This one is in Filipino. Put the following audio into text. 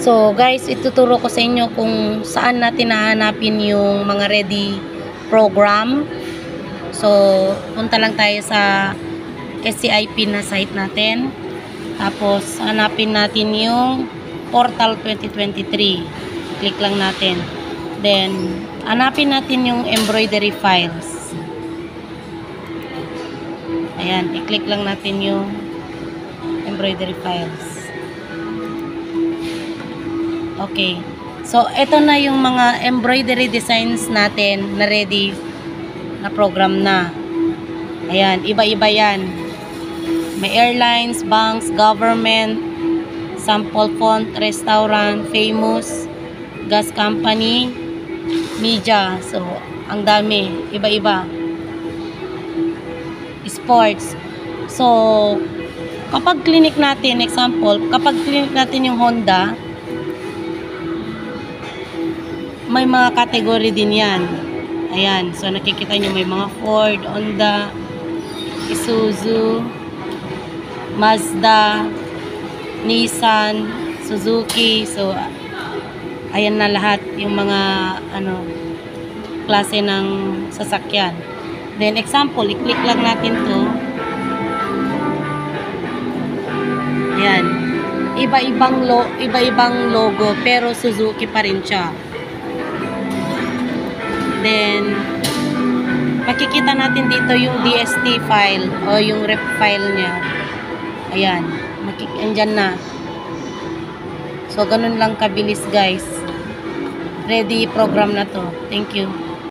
So guys, ituturo ko sa inyo kung saan natin hahanapin yung mga ready program. So punta lang tayo sa SCIP na site natin. Tapos hanapin natin yung Portal 2023. Click lang natin. Then hanapin natin yung embroidery files. Ayan, i-click lang natin yung embroidery files. Okay. So, ito na yung mga embroidery designs natin na ready na program na. Ayan, iba-iba yan. May airlines, banks, government, sample font, restaurant, famous, gas company, media. So, ang dami. Iba-iba. Sports. So, kapag clinic natin, example, kapag clinic natin yung Honda, may mga category din yan. Ayan. So, nakikita nyo may mga Ford, Honda, Isuzu, Mazda, Nissan, Suzuki. So, ayan na lahat yung mga klase ng sasakyan. Then, example, i-click lang natin to. Ayan. Iba-ibang logo, pero Suzuki pa rin siya. Then, makikita natin dito yung DST file o yung rep file niya. Ayan. Andyan na. So, ganun lang kabilis guys. Ready program na to. Thank you.